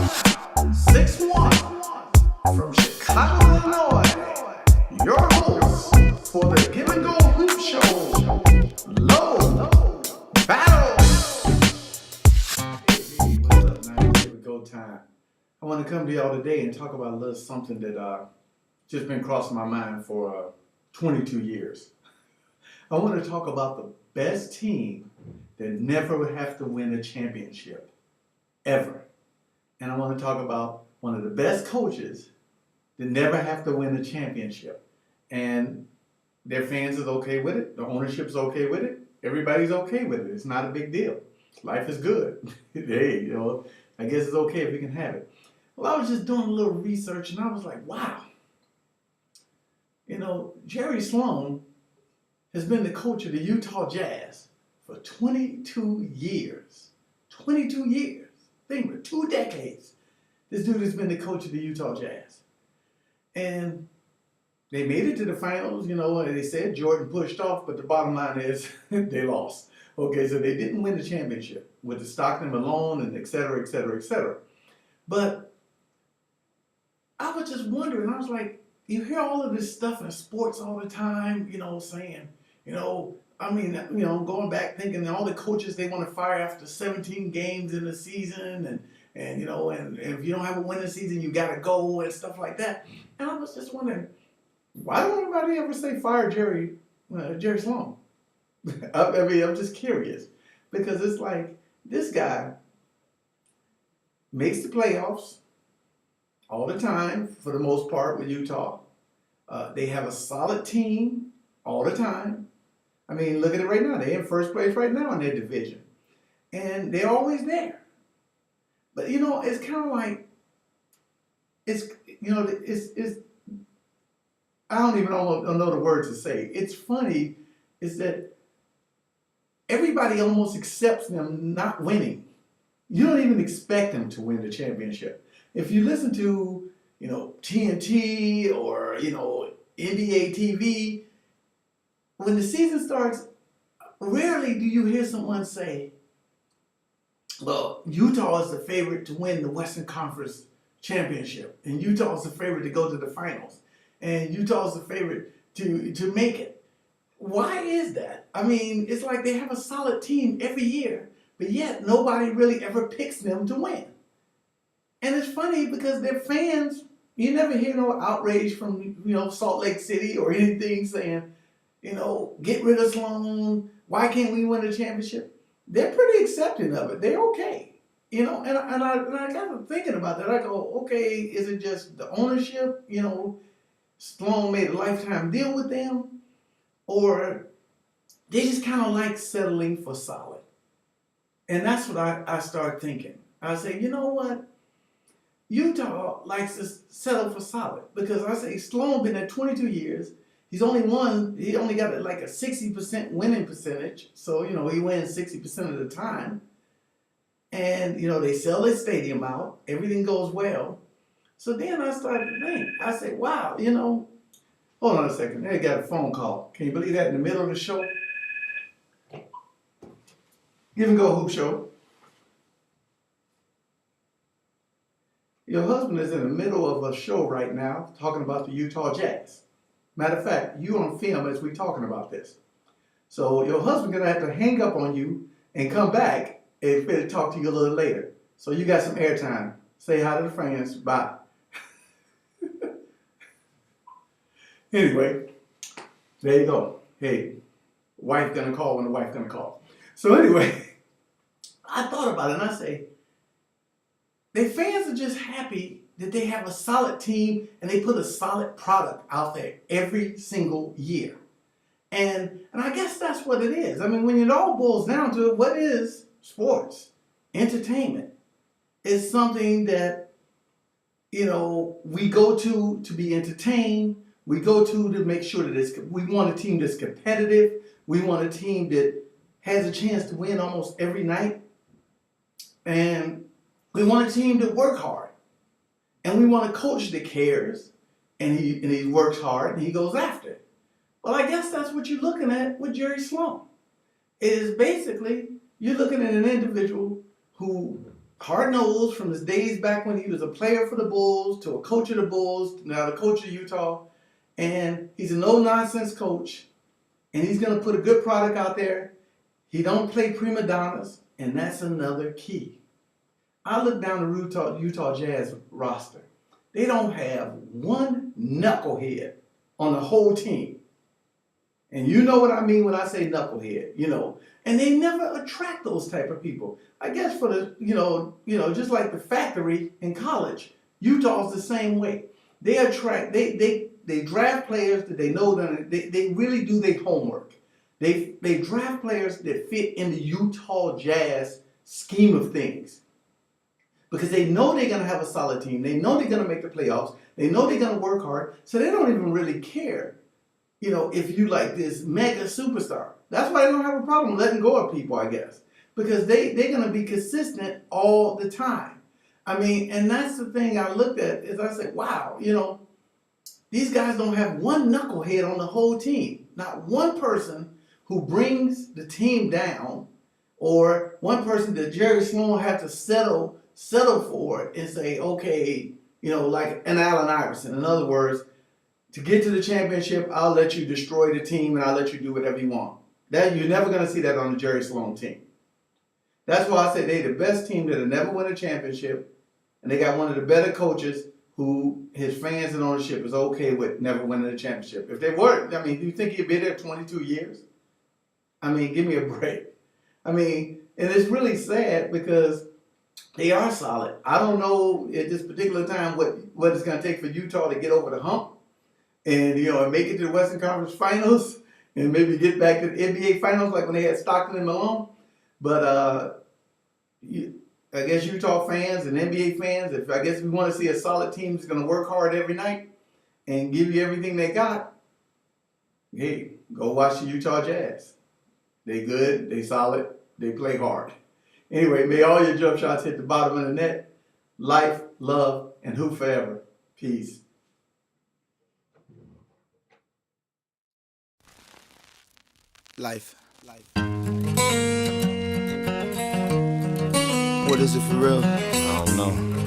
6'1", from Chicago, Illinois, your host for the Give and Go Hoop Show, Low Battle. Hey, what's up, man? Give and Go time. I want to come to y'all today and talk about a little something that just been crossing my mind for 22 years. I want to talk about the best team that never would have to win a championship, ever. And I want to talk about one of the best coaches that never have to win a championship. And their fans is okay with it. The ownership's okay with it. Everybody's okay with it. It's not a big deal. Life is good. Hey, I guess it's okay if we can have it. Well, I was just doing a little research and I was like, wow. Jerry Sloan has been the coach of the Utah Jazz for 22 years. 22 years. Think about it, 2 decades. This dude has been the coach of the Utah Jazz. And they made it to the finals, and they said Jordan pushed off, but the bottom line is they lost. Okay, so they didn't win the championship with the Stockton Malone and et cetera, et cetera, et cetera. But I was just wondering, I was like, you hear all of this stuff in sports all the time, saying, going back thinking all the coaches they want to fire after 17 games in the season and if you don't have a winning season, you got to go and stuff like that. And I was just wondering, why don't anybody ever say fire Jerry Sloan? I'm just curious because it's like this guy makes the playoffs all the time for the most part with Utah. They have a solid team all the time. I mean, look at it right now. They're in first place right now in their division. And they're always there. But, it's kind of like, it's I don't even know the words to say. It's funny is that everybody almost accepts them not winning. You don't even expect them to win the championship. If you listen to, TNT or, NBA TV, when the season starts, rarely do you hear someone say, well, Utah is the favorite to win the Western Conference Championship, and Utah is the favorite to go to the finals, and Utah is the favorite to make it. Why is that? I mean, it's like they have a solid team every year, but yet nobody really ever picks them to win. And it's funny because their fans, you never hear no outrage from, Salt Lake City or anything saying, get rid of Sloan. Why can't we win a championship? They're pretty accepting of it. They're okay. And I got to thinking about that. I go, okay, is it just the ownership? Sloan made a lifetime deal with them? Or they just kind of like settling for solid? And that's what I started thinking. I say, you know what? Utah likes to settle for solid because I say Sloan been there 22 years. He only got like a 60% winning percentage. So, he wins 60% of the time. And, they sell their stadium out. Everything goes well. So then I started to think. I said, wow, hold on a second. I got a phone call. Can you believe that in the middle of the show? Give and Go Hoop Show. Your husband is in the middle of a show right now talking about the Utah Jazz. Matter of fact, you on film as we talking about this. So your husband gonna have to hang up on you and come back and talk to you a little later. So you got some airtime. Say hi to the friends. Bye. Anyway, there you go. Hey, wife gonna call when the wife gonna call. So anyway, I thought about it and I say, their fans are just happy that they have a solid team and they put a solid product out there every single year. And I guess that's what it is. I mean, when it all boils down to it, what is sports? Entertainment. It's something that, we go to be entertained. We go to make sure that we want a team that's competitive. We want a team that has a chance to win almost every night. And we want a team that work hard. And we want a coach that cares and he works hard and he goes after it. Well, I guess that's what you're looking at with Jerry Sloan. It is basically, you're looking at an individual who hard-nosed from his days back when he was a player for the Bulls to a coach of the Bulls, now the coach of Utah. And he's a no-nonsense coach, and he's going to put a good product out there. He don't play prima donnas, and that's another key. I look down the Utah Jazz roster. They don't have one knucklehead on the whole team. And you know what I mean when I say knucklehead, And they never attract those type of people. I guess for the, just like the factory in college, Utah's the same way. They attract, they draft players that they know that they really do their homework. They draft players that fit in the Utah Jazz scheme of things. Because they know they're going to have a solid team. They know they're going to make the playoffs. They know they're going to work hard. So they don't even really care, if you like this mega superstar. That's why they don't have a problem letting go of people, I guess. Because they're going to be consistent all the time. I mean, and that's the thing I looked at is I said, wow, these guys don't have one knucklehead on the whole team. Not one person who brings the team down or one person that Jerry Sloan had to settle for it and say, okay, like an Allen Iverson. In other words, to get to the championship, I'll let you destroy the team and I'll let you do whatever you want. That you're never going to see that on the Jerry Sloan team. That's why I say they're the best team that'll never win a championship, and they got one of the better coaches who his fans and ownership is okay with never winning a championship. If they weren't, do you think he'd be there 22 years? Give me a break. And it's really sad because they are solid. I don't know at this particular time what it's going to take for Utah to get over the hump and, and make it to the Western Conference Finals and maybe get back to the NBA Finals like when they had Stockton and Malone. But I guess Utah fans and NBA fans, if we want to see a solid team that's going to work hard every night and give you everything they got, hey, go watch the Utah Jazz. They good, they solid, they play hard. Anyway, may all your jump shots hit the bottom of the net. Life, love, and hoop forever. Peace. Life. What is it for real? I don't know.